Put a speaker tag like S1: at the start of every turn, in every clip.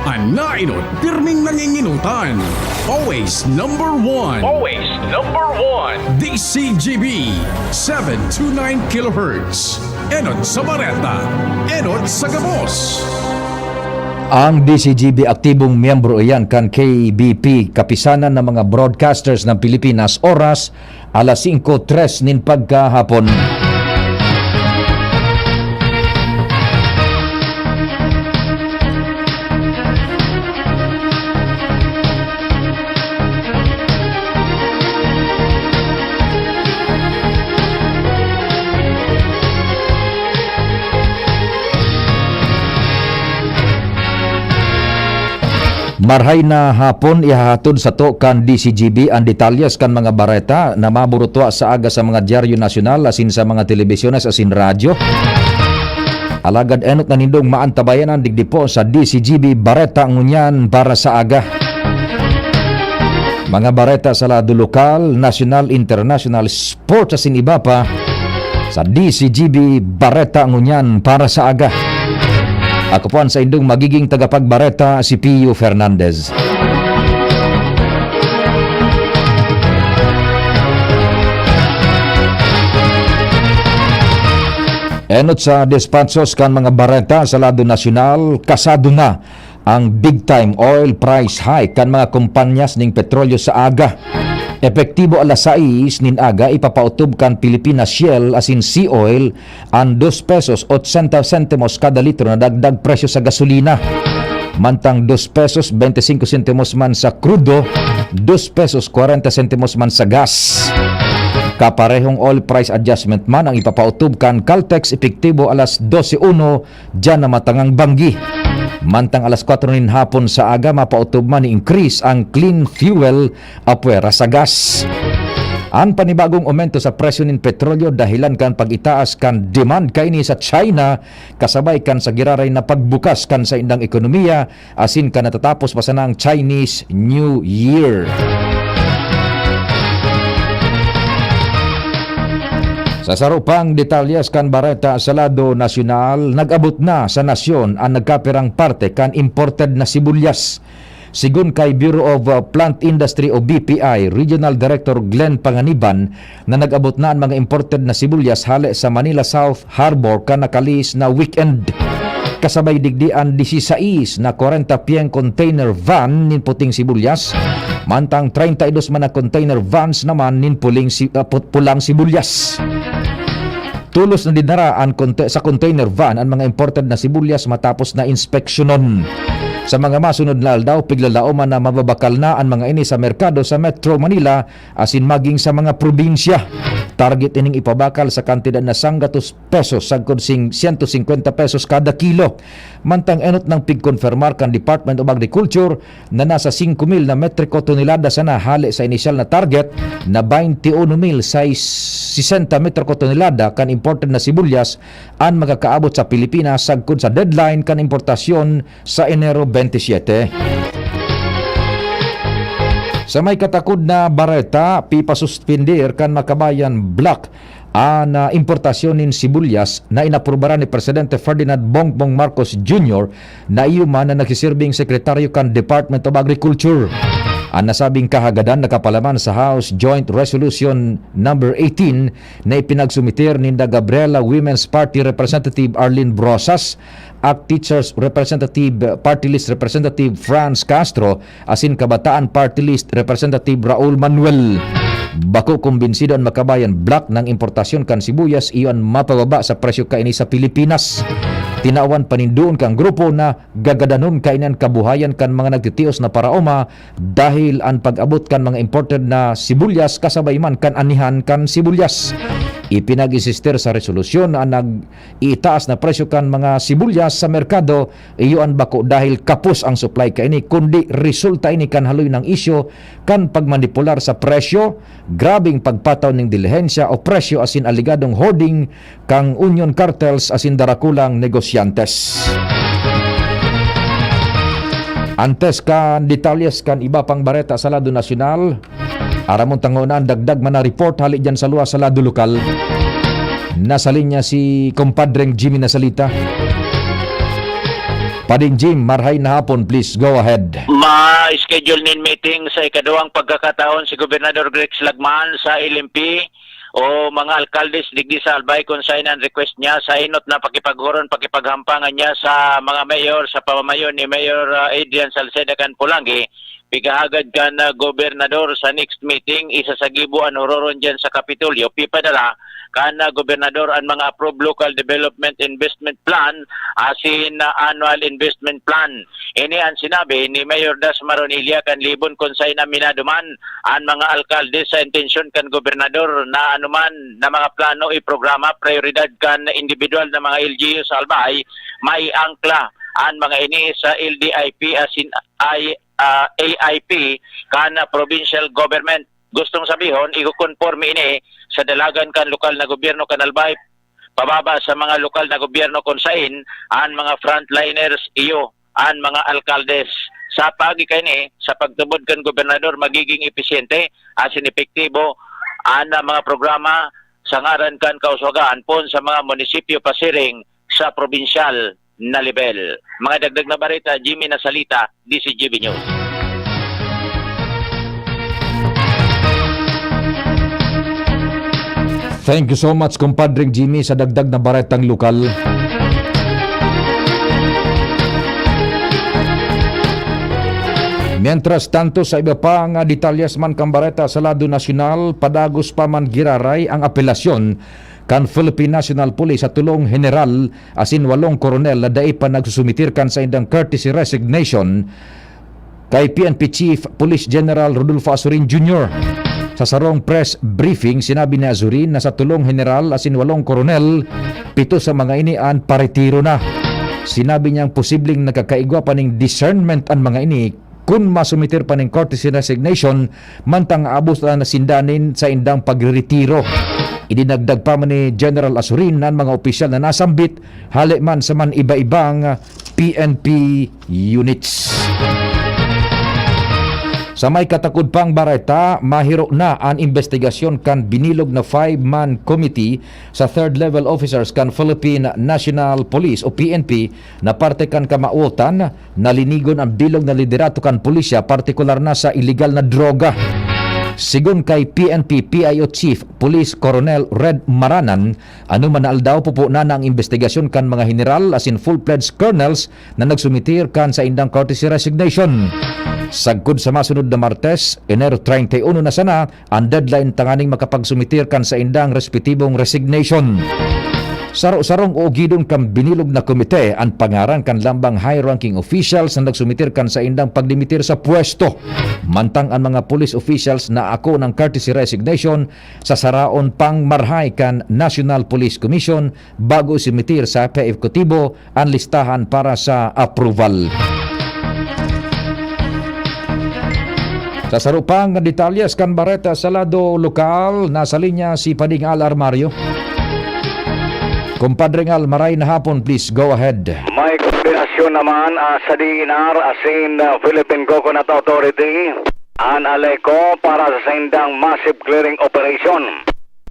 S1: Anainot, pirming nanginginutan. Always number one.
S2: Always number one.
S1: DCGB 729 kHz. Enot sa Bareta. Enot sa Gabos.
S3: Ang DCGB aktibong miyembro iyan kan KBP, kapisanan ng mga broadcasters ng Pilipinas, oras alas 5:03 nin pagkahapon. Marhay na hapon ihahatod sa to kan DCGB ang detalyas kan mga bareta na maburutwa sa aga sa mga dyaryo nasyonal asin sa mga telebisyones asin radyo. Alagad enot na nindong maantabayan ang digdipo sa DCGB bareta ngunyan para sa aga. Mga bareta sa lado lokal, national, international, sports asin iba pa sa DCGB bareta ngunyan para sa aga. Ako po sa indong magiging tagapagbareta si Pio Fernandez. Enot sa despatsos kan mga bareta sa lado nasyonal, kasado na ang big time oil price hike kan mga kumpanyas ning petrolyo sa aga. Epektibo alas 6 nin aga ipapautob kan Pilipinas Shell asin Sea Oil ang 2 pesos 80 sentimos kada litro na dagdag presyo sa gasolina. Mantang 2 pesos 25 sentimos man sa krudo, 2 pesos 40 sentimos man sa gas. Kaparehong oil price adjustment man ang ipapautob kan Caltex epektibo alas 12:01 dyan na matangang Banggi. Mantang alas 4 nin hapon sa aga mapautob man ni increase ang clean fuel apwera sa gas. Ang panibagong aumento sa presyo nin petrolyo dahilan kan pag-itaas kan demand kaini sa China kasabay kan sa giraray na pagbukas kan sa indang ekonomiya asin kan natatapos pa sa ang Chinese New Year. Sa sarupang detalyas kan bareta sa lado nasyonal, nag-abot na sa nasyon ang nagkapirang parte kan imported na sibulyas. Sigun kay Bureau of Plant Industry o BPI, Regional Director Glenn Panganiban, na nag-abot na ang mga imported na sibulyas hali sa Manila South Harbor kan nakalis na weekend. Kasabay digdian 16 na 40 pieng container van nin puting sibulyas, mantang 32 man na container vans naman nin pulang sibulyas. Tulos na dinaraan sa container van ang mga imported na sibulyas matapos na inspeksyonon. Sa mga masunod na aldaw, piglalaoman na mababakal na ang mga ini sa merkado sa Metro Manila asin maging sa mga probinsya. Target ining ipabakal sa kantidad na 100 pesos sagkod sing 150 pesos kada kilo. Mantang enot ng pigkonfirmar kan Department of Agriculture na nasa 5,000 na metriko tonelada sana hali sa inisyal na target na 21,060 metriko tonelada kan imported na sibulyas ang magkakaabot sa Pilipinas sagkod sa deadline kan importasyon sa Enero 27. Sa may katakod na bareta, pipasuspindir kan makabayan block ang importasyon nin sibulyas na inaprubaran ni Presidente Ferdinand Bongbong Marcos Jr. na iyuman na nagsisirbing sekretaryo kan Department of Agriculture. Ang nasabing kahagadan nakapalaman sa House Joint Resolution number 18 na ipinagsumitir ni Gabriela Women's Party Representative Arlene Brosas at Teachers Representative Party List Representative Franz Castro asin Kabataan Party List Representative Raul Manuel. Bako kumbinsido ang makabayan block ng importasyon kan sibuyas iyon mapababa sa presyo kaini sa Pilipinas. Tinawan panindoon kang grupo na gagadanon kainan kabuhayan kan mga nagtitios na paraoma dahil ang pag-abot kan mga imported na sibulyas kasabay man kan anihan kan sibulyas. Ipinag-insister sa resolusyon na nag-iitaas na presyo kan mga sibulyas sa merkado iyon bako dahil kapos ang supply kaini kundi resulta ini kan haloy ng isyo kan pagmanipular sa presyo, grabing pagpataw ng dilihensya o presyo asin aligadong hoarding kang union cartels asin darakulang negosyantes. Antes kan detalyes kan iba pang bareta sa lado nasyonal, aramon tangonan dagdag man na report hali dyan sa luwas sa lado lokal. Nasa linya si kumpadreng Jimmy Nasalita Pading Jim, marhay na hapon, please go ahead.
S4: Ma-schedule nin meeting sa ikaduhang pagkakataon si Gobernador Grex Lagman sa LMP o mga alkaldes digdi sa Albay kung sign and request niya sa inot na pakipaghuron, pakipaghampangan niya sa mga mayor sa pamamayon ni Mayor Adrian Salceda kan Pulangi. Pigahagad ka na gobernador sa next meeting, isa sa gibuan hororon dyan sa Kapitolyo, pipadala ka na gobernador ang mga approved local development investment plan asin na annual investment plan. Ini ang sinabi ni Mayor Das Maronilla kan libon kung sa'y na minaduman ang mga alkalde sa intensyon kan gobernador na anuman na mga plano iprograma, prioridad kan individual na mga LGU sa Albay, may angkla ang mga ini sa LDIP asin AIP kana provincial government. Gustong sabihon, ikukonforme ini sa dalagan kan lokal na gobyerno kan Albay, pababa sa mga lokal na gobyerno kung sain, ang mga frontliners iyo, ang mga alkaldes. Sa pagi kani, sa pagtubod kan gobernador, magiging episyente, asin epektibo, ang mga programa sa ngaran kan kauswagaan pon sa mga munisipyo pasiring sa probinsyal na level. Mga dagdag na barita, Jimmy Nasalita, DCGB News.
S3: Thank you so much, kumpadring Jimmy, sa dagdag na baretang lokal. Mientras tanto, sa iba pa nga detalyas man kang bareta sa lado nasyonal, padagos pa man giraray ang apelasyon kan Philippine National Police sa tulong general asin 8 koronel na dai pa nagsusumitirkan sa indang courtesy resignation kay PNP Chief Police General Rodolfo Azurin Jr. Sa sarong press briefing, sinabi ni Azurin na sa tulong general asin 8 koronel, 7 sa mga inian paretiro na. Sinabi niyang posibleng nakakaigwa pa ning discernment ang mga ini kung masumitir pa ning courtesy resignation mantang abos na nasindanin sa indang pagretiro. Idinagdag pa man ni General Azurin na mga opisyal na nasambit hali man sa man iba-ibang PNP units. Sa may katakod pang bareta, mahiro na ang investigasyon kan binilog na 5-man committee sa third level officers kan Philippine National Police o PNP na parte kan kamautan na linigon ang bilog na liderato kan pulisya, partikular na sa illegal na droga. Sigon kay PNP PIO Chief Police Colonel Red Maranan, ano man aldaw pupunan na ang investigasyon kan mga general asin full-fledged colonels na nagsumitir kan sa indang courtesy resignation. Sagkod sa masunod na Martes, Enero 31 na sana ang deadline tanganing makapagsumitir kan sa indang respetibong resignation. Saro-sarong o gidon kang binilog na komite ang pangaran kan lambang high-ranking officials na nagsumitir kan sa indang paglimitir sa pwesto. Mantang ang mga police officials na ako ng courtesy resignation sa saraon pang marhay kan National Police Commission bago sumitir sa PF-Kotibo ang listahan para sa approval. Sa sarupang detalyas kan bareta sa lado lokal, nasa linya si Pading Al Armario. Kumpadring Al, maray na hapon, please go ahead.
S5: May kombinasyon naman sa DNR asin Philippine Coconut Authority an Aleco para sa sindang massive clearing operation.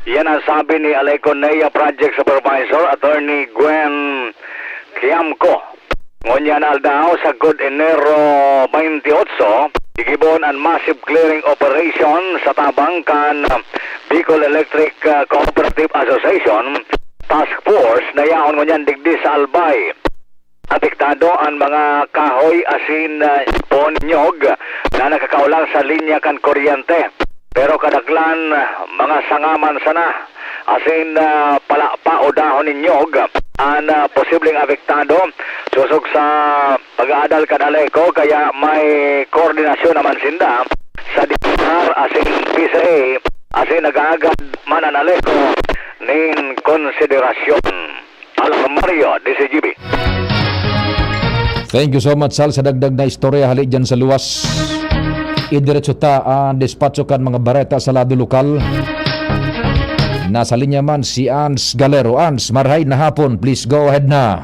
S5: Yan ang sabi ni Aleco NEA Project Supervisor Attorney Gwen Kiamco. Ngunyan aldaw sa good Enero 28, igibon ang massive clearing operation sa tabang kan Bicol Electric Cooperative Association Task Force na yaon ngunyan digdi sa Albay. Apektado ang mga kahoy asin ponyog na nakakaulang sa linya kan kuryente. Pero kadaglan mga sangaman sana asin palapa o dahon ni nyog ang posibleng apektado susog sa pag-aadal kadaleko, kaya may koordinasyon naman sinda sa DNR asin PCA asin nag-aagad mananaleko nin konsiderasyon. Alam Mario, DCGB.
S3: Thank you so much, Sal, sa dagdag na istorya hali dyan sa luwas. Idiretso ta ang dispatcho kan mga bareta sa lado lokal. Nasa linya man si Ans Galero. Ans, marhay na hapon, please go ahead na.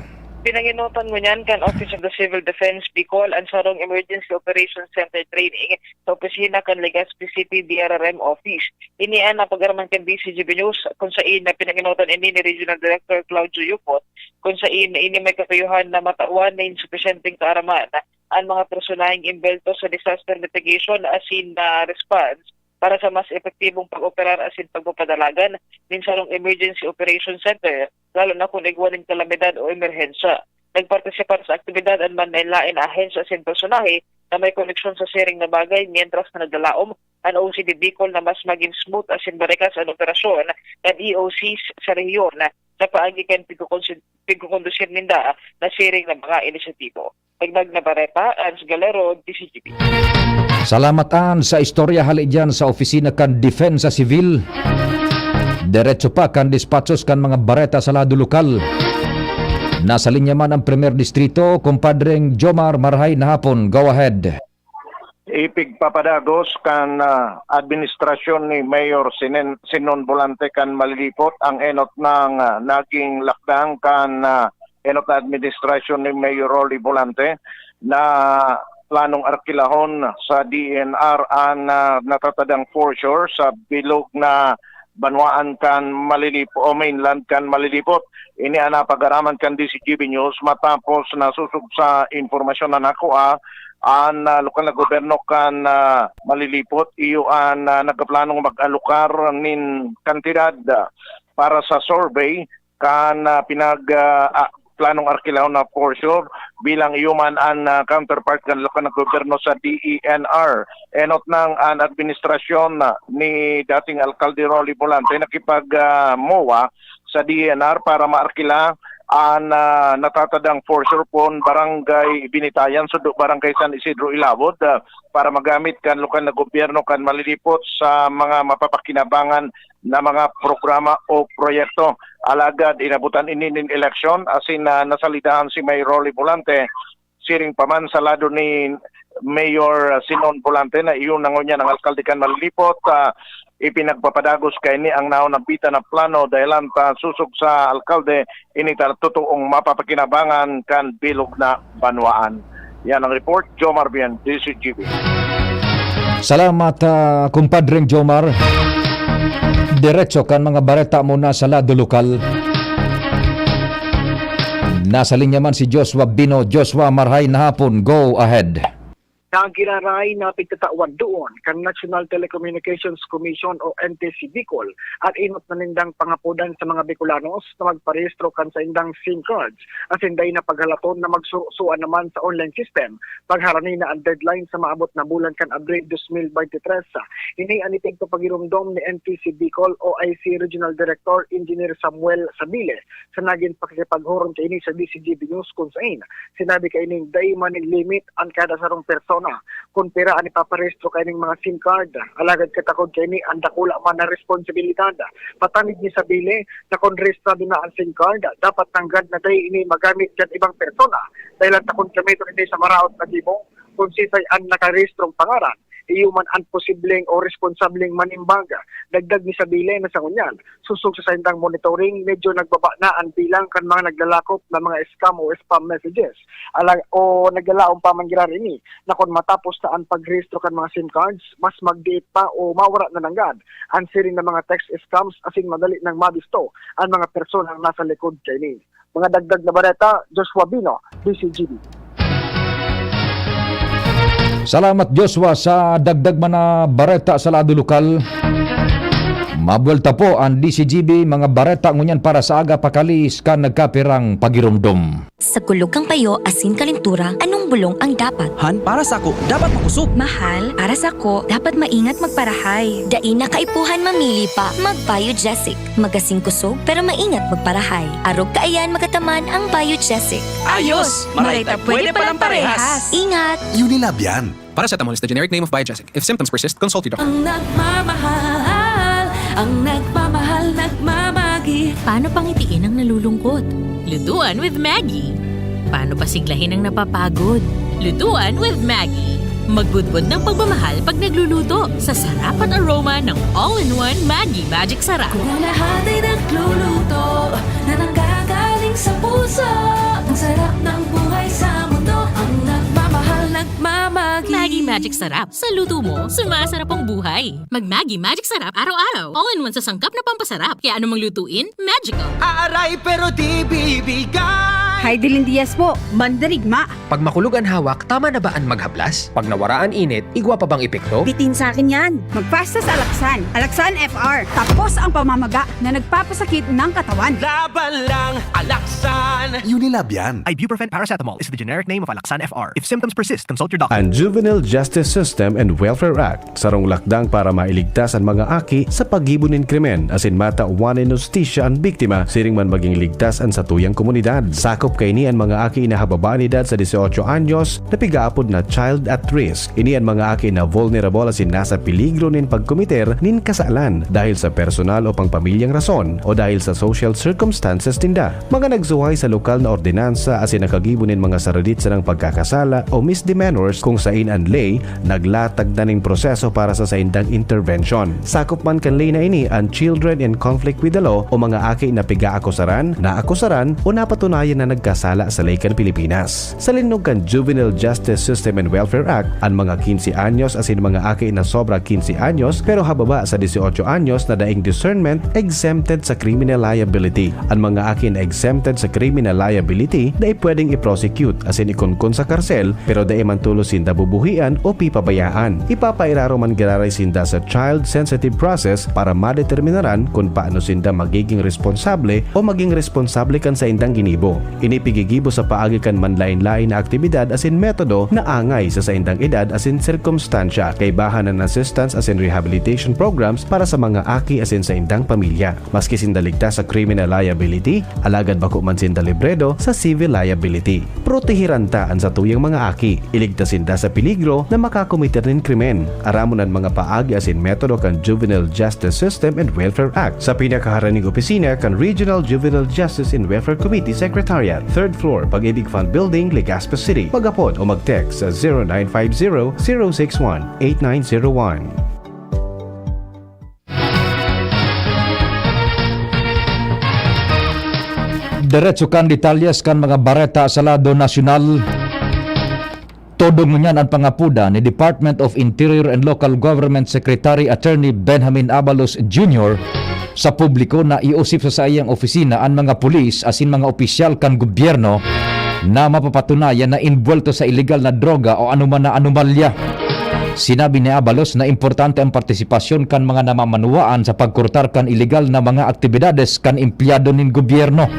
S6: Ipinanginutan mo niyan kan Office of the Civil Defense Bicol ang sarong Emergency Operations Center Training sa opisina kan Legazpi City DRRM Office. Inian na pag-araman kan DCGB News kung saan na pinanginutan ini ni Regional Director Claudio Yupot kung saan ini may kakayuhan na matawan na insufisyenteng kaaraman ang mga personaheng imbelto sa disaster mitigation asin na response para sa mas epektibong pag-operar asin pagpapadalagan din sa Emergency Operations Center, lalo na kung igwaning kalamidad o emerhensya. Nagpartisipar sa aktibidad ang manlain ahensya asin personahe na may koneksyon sa sharing na bagay mientras na nagdalaom ang OCD Bicol na mas maging smooth asin barikas ang operasyon ng EOCs sa rehiyon sa paagi kan pigkukondusir ninda na sharing ng mga inisyatibo. Pagdag na Bareta, Ans Galero, DCGP.
S3: Salamatan sa istorya hali dyan sa opisina kan Defensa Civil. Diretso pa kan dispatchos kan mga bareta sa lado lokal. Nasa linya man ang Premier Distrito, kumpadreng Jomar Marhay na hapon. Go ahead.
S7: Ipigpapadagos kan administrasyon ni Mayor Sinon Volante kan malilipot ang enot ng naging lakdang kan enot na administrasyon ni Mayor Rolly Volante na planong arkilahon sa DNR ang natatadang foreshore sa bilog na banwaan kan malilipot o mainland kan malilipot. Ini ang napag-araman kan DCGB News matapos nasusog sa informasyon na nakuha ang lokal na gobyerno kan malilipot iyo ang nagplanong mag-alukar nin kantidad para sa survey kan planong arkilahon na foreshore bilang human and counterpart kan lokal na gobyerno sa DENR. Enot ng administrasyon ni dating Alkalde Rolly Volante nakipag-MOA sa DENR para maarkila ang natatadang foreshore pon barangay Binitayan, Sudo Barangay San Isidro Ilawod para magamit kan lokal na gobyerno kan malilipot sa mga mapapakinabangan na mga programa o proyekto. Alagad inabutan ini nin eleksyon asin nasalidahan si Mayor Rolly Volante siring paman sa lado ni Mayor Sinon Volante na iyon nangunya ng alkalde kan malilipot. Ipinagpapadagos kay ni ang naunabita na plano dahilan ta susog sa alkalde ini totoong mapapakinabangan kan bilog na banwaan. Yan ang report, Jomar Bien, DCGB.
S3: Salamat kumpadreng Jomar. Diretso kan mga bareta muna sa lado lokal. Nasa linya man si Joshua Bino. Joshua Marhay na hapon. Go ahead.
S8: Ang ginaray na pagtatawad doon kan National Telecommunications Commission o NTC Bicol at inot na nindang pangapudan sa mga Bicolanos na magparehistro kan sa indang SIM cards at hinday na paghalaton na magsusuan naman sa online system pagharani na ang deadline sa maabot na bulan kan Abril 2023. Ini anitig to pagirumdom ni NTC Bicol o IC Regional Director Engineer Samuel Sabile sa naging pakikipaghuron kay ini sa DCGB News kung saan sinabi kay ining day man limit ang kada sarong persona kung pira ani paparehistro kay ning mga SIM card. Alagad katakod kay ni ang dakula man na responsibilidad. Patanid ni Sabile na kung rehistrado na ang SIM card dapat tanggad na day ini magamit kan ibang persona dahil ang takon kami ito hindi sa maraot na gimo kung sisay ang nakarehistrong pangaran iyuman ang posibleng o responsableng manimbaga. Dagdag ni Sabile na sa ngunyan, susog sa saindang monitoring, medyo nagbaba na ang bilang kan mga naglalakop na mga scam o spam messages. O naglalaong pamangiran ini na kung matapos na ang pagrehistro kan mga SIM cards, mas magdiit pa o mawara na nanggad ang siring ng mga text scams asin madali ng mabisto ang mga personang nasa likod kay ni. Mga dagdag na bareta, Joshua Bino, DCGB.
S3: Salamat Joshua sa dagdag man na bareta sa lado lokal. Mabuelta po ang DCGB mga bareta ngunyan para sa aga pakalis ka nagkapirang pagirumdom.
S9: Sa kulog kang payo, asin kalintura, anong bulong ang dapat?
S10: Han, para sa ako, dapat makusog.
S9: Mahal, para sa ko, dapat maingat magparahay. Dain na kaipuhan mamili pa, mag-Biogesic. Magasing kusog, pero maingat magparahay. Arog kaayan magataman ang Biogesic.
S10: Ayos! Marita, pwede palang parehas.
S9: Ingat!
S11: Unilab yan.
S10: Paracetamol is the generic name of Biogesic. If symptoms persist, consult your doctor.
S12: Ang nagmamahal, nagmamagi.
S13: Paano pangitiin ang nalulungkot? Lutuan with Maggie. Paano pasiglahin ang napapagod? Lutuan with Maggie. Magbudbud ng pagmamahal pag nagluluto sa sarap at aroma ng all-in-one Maggie Magic Sarap.
S12: Kung ang lahat ay nagluluto na nanggagaling sa puso, ang sarap ng buhay sa mundo. Ang nagmamahal, nagmamagi.
S13: Maggie Magic Sarap. Sa luto mo, sumasarap ang buhay. Mag-Maggie Magic Sarap araw-araw. All-in-one sa sangkap na pampasarap. Kaya anumang lutuin, magical.
S10: Aaray pero di bibigay.
S11: Heidelin Diaz po, mandarigma.
S10: Pag makulog ang hawak, tama na ba ang maghablas? Pag nawaraan init, igwa pa bang epekto?
S11: Bitin sa akin yan. Magpasta sa Alaksan. Alaksan FR. Tapos ang pamamaga na nagpapasakit ng katawan.
S10: Laban lang, Alaksan!
S14: Unilab yan.
S10: Ibuprofen paracetamol is the generic name of Alaksan FR. If symptoms persist, consult your doctor.
S14: Ang Juvenile Justice System and Welfare Act sarong lakdang para mailigtas ang mga aki sa paggibunin krimen asin mata one inustisya ang biktima siring man maging ligtas ang sa tuyang komunidad. Sakop kay ni ang mga aki na hababaan edad sa 18 anyos na pigaapod na child at risk. Ini ang mga aki na vulnerable asin nasa peligro nin pagkomiter nin kasalan dahil sa personal o pangpamilyang rason o dahil sa social circumstances tinda. Mga nagsuhay sa lokal na ordinansa asin nakagibunin mga saradit sa ng pagkakasala o misdemeanors kung sain ang lay naglatag na ning proseso para sa saindang intervention. Sakop man kan lay na ini ang children in conflict with the law o mga aki na piga-akusaran, naakusaran o napatunayan na nagkasala sa Laykan, Pilipinas. Sa linog kan Juvenile Justice System and Welfare Act, ang mga 15 anyos asin mga aki na sobra 15 anyos pero hababa sa 18 anyos na daing discernment exempted sa criminal liability. Ang mga aki na exempted sa criminal liability na pwedeng i-prosecute asin ikunkun sa karsel pero daing mantulo sinda bubuhian o pipabayaan. Ipapairaro man giraray sinda sa child sensitive process para madeterminaran kung paano sinda magiging responsable o maging responsable kan sa indang ginibo. Inipigigibo sa paagi kan manlain-lain na aktibidad asin metodo na angay sa saindang edad asin sirkumstansya kay bahanan assistance asin rehabilitation programs para sa mga aki asin sa indang pamilya. Maski sinda ligtas sa criminal liability, alagad bako man sinda libredo sa civil liability. Protehiran ta ang sa tuyang mga aki, iligtas sinda sa peligro na makakomiter nin krimen. Aramunan mga paagi asin metodo kan Juvenile Justice System and Welfare Act sa pinakaharaning opisina kan Regional Juvenile Justice and Welfare Committee Secretariat, 3rd floor, Pag-ibig Fund Building, Legazpi City. Magapod o mag-text sa 0950-061-8901.
S3: Diretso kan detalyes kan mga bareta sa lado nasyonal. Todong niyan ang pangapuda ni Department of Interior and Local Government Secretary Attorney Benjamin Abalos Jr. sa publiko na iusip sa iyang opisina ang mga pulis asin mga opisyal kan gobyerno na mapapatunayan na involved sa illegal na droga o anuman na anomalya. Sinabi ni Abalos na importante ang partisipasyon kan mga namamanuaan sa pagkurtar kan illegal na mga aktibidades kan empleyado nin gobyerno.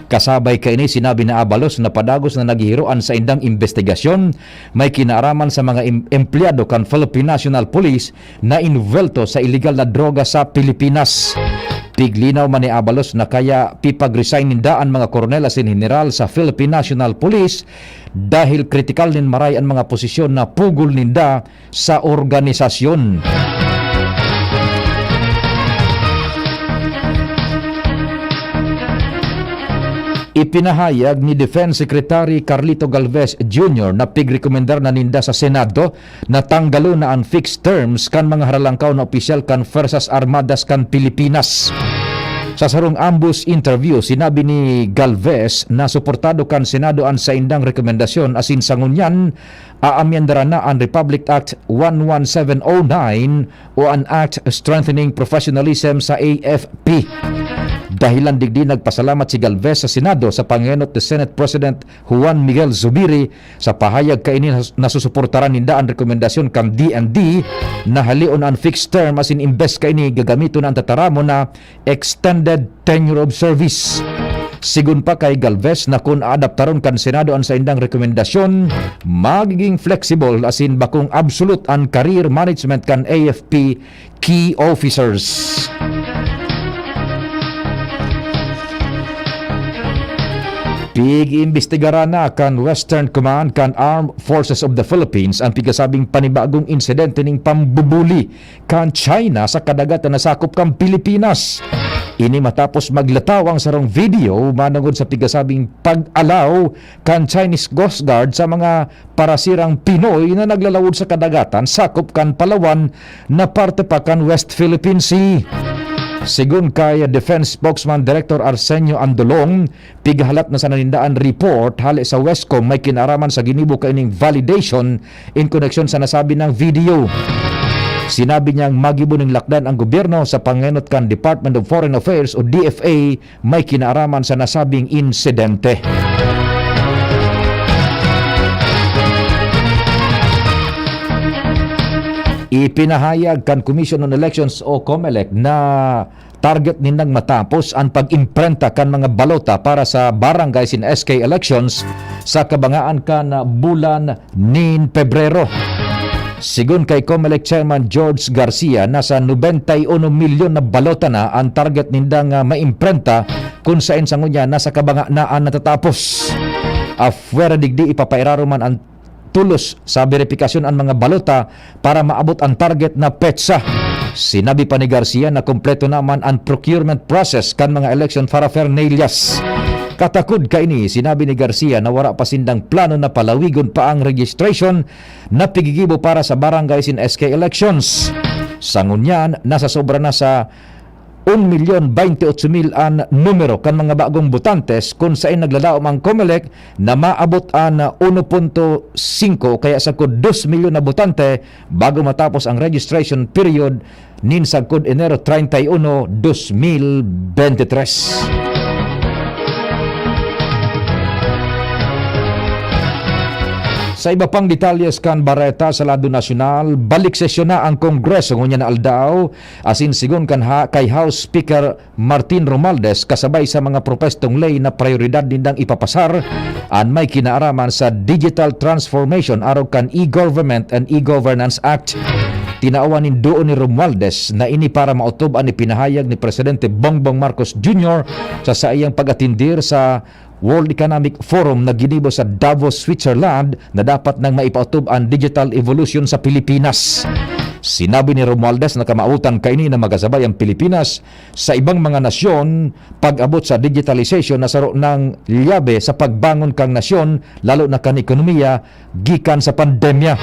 S3: Kasabay kay ini sinabi ni Abalos na padagos na naghihiroan sa indang investigasyon may kinaaraman sa mga empleyado kan Philippine National Police na involved sa illegal na droga sa Pilipinas. Piglinaw man ni Abalos na kaya pipag-resign ninda ang mga koronel asin general sa Philippine National Police dahil kritikal nin maray ang mga posisyon na pugol ninda sa organisasyon. Ipinahayag ni Defense Secretary Carlito Galvez Jr. na pigrekomendar na ninda sa Senado na tanggalo na ang fixed terms kan mga haralangkaw na opisyal kan Fuerzas Armadas kan Pilipinas. Sa sarong ambush interview, sinabi ni Galvez na suportado kan Senado ang sa indang rekomendasyon asin sa ngunyan aamyandara na ang Republic Act 11709 o ang Act Strengthening Professionalism sa AFP. Dahilan digdi nagpasalamat si Galvez sa Senado sa pangenot ni Senate President Juan Miguel Zubiri sa pahayag kaini na susuportaran ninda ang rekomendasyon kang DND na halion ang fixed term asin imbes kaini gagamiton ang tataramo na extended tenure of service. Sigun pa kay Galvez na kung aadaptaron kan Senado ang sa indang rekomendasyon, magiging flexible asin bakong absolute ang career management kan AFP key officers. Pig-imbestigara na kan Western Command kan Armed Forces of the Philippines ang pigasabing panibagong insidente ning pambubuli kan China sa kadagatan na sakop kan Pilipinas. Ini matapos maglataw ang sarong video manungod sa pigasabing pag-alaw kan Chinese Coast Guard sa mga parasirang Pinoy na naglalawod sa kadagatan sakop kan Palawan na parte pa kan West Philippine Sea. Sigun kay Defense Spokesman Director Arsenio Andolong, pighalat na sa nanindaan report hali sa Westcom may kinaraman sa ginibo kaining validation in connection sa nasabi ng video. Sinabi niyang magibuning lakdan ang gobyerno sa pangenot kan Department of Foreign Affairs o DFA may kinaraman sa nasabing insidente. Ipinahayag kan Commission on Elections o COMELEC na target nindang matapos ang pag-imprenta kan mga balota para sa barangays in SK elections sa kabangaan kan bulan nin Pebrero. Sigun kay COMELEC Chairman George Garcia, nasa 91 milyon na balota na ang target nindang maimprenta kung saan sa ngunya nasa kabangaan natatapos. Afuera digdi ipapairaruman ang tulos sa verifikasyon ang mga balota para maabot ang target na petsa. Sinabi pa ni Garcia na kompleto naman ang procurement process kan mga election para Fernelias. Katakod kaini, sinabi ni Garcia na wala pa sindang plano na palawigon pa ang registration na pigigibo para sa barangays in SK elections. Sangunyan, nasa sobra na sa 1,028,000 ang numero kan mga bagong botantes kung saan naglalaom ang COMELEC na maabot ang 1.5 kaya sa kod 2 milyon na botante bago matapos ang registration period nin sa kod Enero 31, 2023. Sa iba pang detalyes kan Bareta sa lado nasyonal, balik sesyon na ang Kongreso ngunya na aldaw asin sigon kan kay House Speaker Martin Romualdez kasabay sa mga propestong lay na prioridad nindang ipapasar an may kinaaraman sa digital transformation araw kan e-government and e-governance act. Tinaawan doon ni Romualdez na ini para mautob ang ipinahayag ni Presidente Bongbong Marcos Jr. sa iyang pag-atindir sa World Economic Forum na ginibo sa Davos, Switzerland na dapat nang maipautob ang digital evolution sa Pilipinas. Sinabi ni Romualdez na kamautan kaini na magasabay ang Pilipinas sa ibang mga nasyon pag-abot sa digitalization na saro ng liyabe sa pagbangon kang nasyon lalo na kan ekonomiya gikan sa pandemya.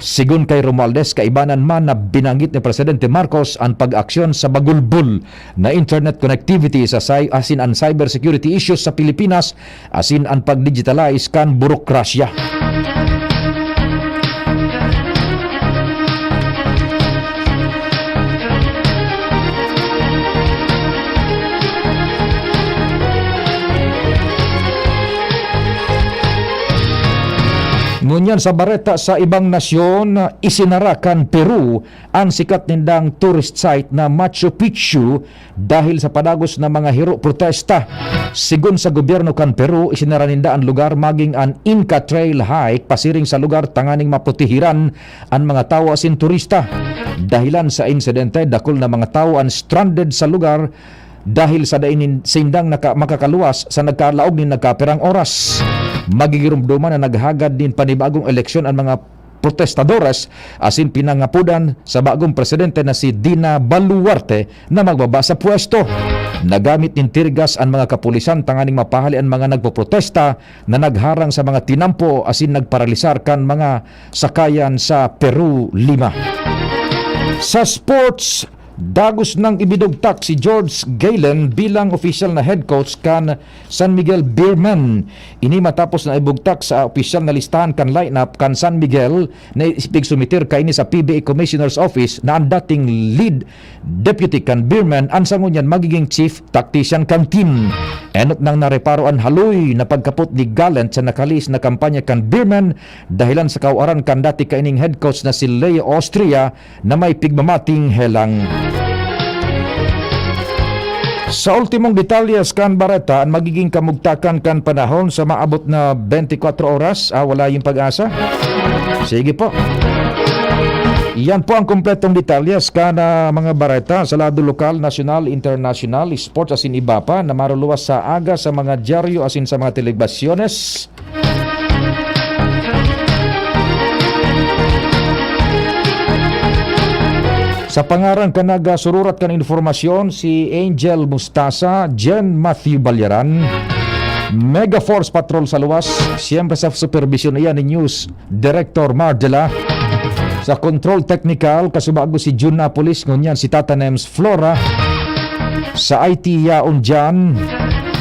S3: Sigun kay Romualdez, kaibanan man na binanggit ni Presidente Marcos ang pag-aksyon sa bagulbul na internet connectivity sa asin ang cybersecurity issues sa Pilipinas asin ang pag-digitalize kan burokrasya. Ngunyan sa Bareta sa ibang nasyon, isinarakan Peru ang sikat nindang tourist site na Machu Picchu dahil sa padagos na mga hiro protesta. Sigun sa gobyerno kan Peru, isinara ninda ang lugar maging an Inca Trail hike pasiring sa lugar tanganing maputihiran ang mga tao asin turista. Dahilan sa insidente, dakol na mga tao ang stranded sa lugar dahil sa dainin sindang makakaluwas sa nagkalaog ni nagkapirang oras. Magigirumduman na naghagad din panibagong eleksyon ang mga protestadores asin pinangapudan sa bagong presidente na si Dina Boluarte na magbaba sa pwesto. Nagamit ng tirgas ang mga kapulisan tanganing mapahali ang mga nagpoprotesta na nagharang sa mga tinampo asin nagparalisar kan mga sakayan sa Peru 5. Sa sports, dagos nang ibidugtak si George Galen bilang official na head coach kan San Miguel Beermen. Ini matapos na ibugtak sa official na listahan kan lineup kan San Miguel na ipigsumitir kaini sa PBA Commissioner's Office na ang dating lead deputy kan Beermen ang sangunyan magiging chief tactician kan team. Enot nang nareparo ang haloy na pagkapot ni Gallant sa nakalis na kampanya kan Beermen dahilan sa kawaran kan dati kaining head coach na si Leo Austria na may pigmamating helang. Sa ultimong detalyes kan Bareta, ang magiging kamugtakan kan panahon sa maabot na 24 oras, wala yung pag-asa. Sige po. Iyan po ang kumpletong detalyes kan mga Bareta sa lado lokal, nasyonal, international, sports asin iba pa na maruluwas sa aga sa mga dyaryo asin sa mga telebasyones. Sa pangaran ka nagasururat kan informasyon si Angel Mustasa, Jen Matthew Balyaran, Mega Force Patrol sa luwas, siyempre sa supervision niya ni News Director Margela, sa control technical kasubago si June Napolis, ngunyan si Tata Nems Flora, Sa IT yaon dyan,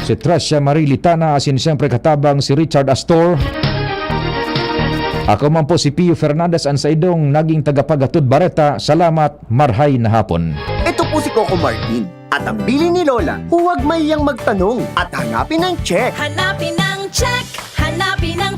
S3: si Tricia Marilitana, asin siyempre katabang si Richard Astor. Ako man po si Pio Fernandez, ang sa idong naging tagapagatod Bareta. Salamat, marhay na hapon.
S15: Ito po si Coco Martin. At ang bili ni Lola, huwag mayang magtanong at hanapin ang check.
S12: Hanapin ang check, hanapin ang